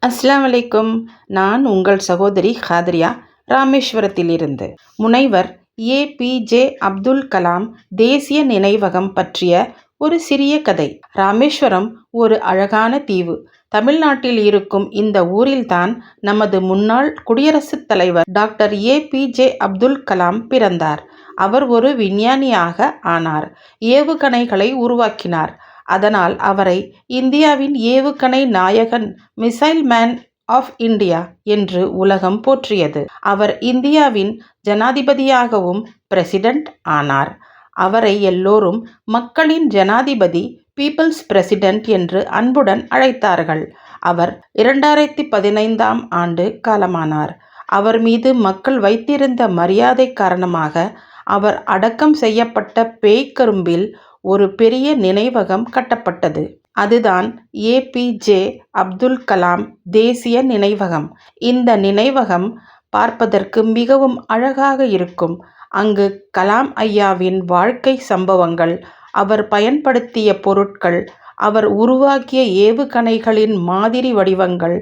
அஸ்ஸலாமு அலைக்கும். நான் உங்கள் சகோதரி ஹாதிரியா, ராமேஸ்வரத்திலிருந்து. முனைவர் ஏ.பி.ஜே. அப்துல் கலாம் தேசிய நினைவகம் பற்றிய ஒரு சிறிய கதை. ராமேஸ்வரம் ஒரு அழகான தீவு. தமிழ்நாட்டில் இருக்கும் இந்த ஊரில்தான் நமது முன்னாள் குடியரசுத் தலைவர் டாக்டர் ஏ.பி.ஜே. அப்துல் கலாம் பிறந்தார். அவர் ஒரு விஞ்ஞானியாக ஆனார். ஏவுகணைகளை உருவாக்கினார். அதனால் அவரை இந்தியாவின் ஏவுகணை நாயகன், மிசைல் மேன் ஆஃப் இந்தியா என்று உலகம் போற்றியது. அவர் இந்தியாவின் ஜனாதிபதியாகவும் பிரசிடென்ட் ஆனார். அவரை எல்லோரும் மக்களின் ஜனாதிபதி, பீப்பிள்ஸ் பிரசிடென்ட் என்று அன்புடன் அழைத்தார்கள். அவர் 2015ஆம் ஆண்டு காலமானார். அவர் மீது மக்கள் வைத்திருந்த மரியாதை காரணமாக அவர் அடக்கம் செய்யப்பட்ட பேய்க்கரும்பில் ஒரு பெரிய நினைவகம் கட்டப்பட்டது. அதுதான் ஏ.பி.ஜே. அப்துல் கலாம் தேசிய நினைவகம். இந்த நினைவகம் பார்ப்பதற்கு மிகவும் அழகாக இருக்கும். அங்கு கலாம் ஐயாவின் வாழ்க்கை சம்பவங்கள், அவர் பயன்படுத்திய பொருட்கள், அவர் உருவாக்கிய ஏவுகணைகளின் மாதிரி வடிவங்கள்,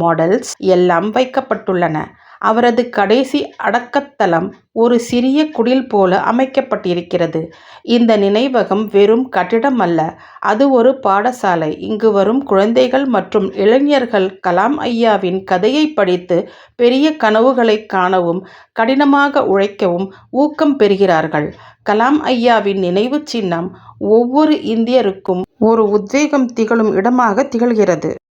மாடல்ஸ் எல்லாம் வைக்கப்பட்டுள்ளன. அவரது கடைசி அடக்கத்தலம் ஒரு சிறிய குடில் போல அமைக்கப்பட்டிருக்கிறது. இந்த நினைவகம் வெறும் கட்டிடம் அல்ல, அது ஒரு பாடசாலை. இங்கு வரும் குழந்தைகள் மற்றும் இளைஞர்கள் கலாம் ஐயாவின் கதையை படித்து பெரிய கனவுகளை காணவும் கடினமாக உழைக்கவும் ஊக்கம் பெறுகிறார்கள். கலாம் ஐயாவின் நினைவு சின்னம் ஒவ்வொரு இந்தியருக்கும் ஒரு உத்வேகம் திகழும் இடமாக திகழ்கிறது.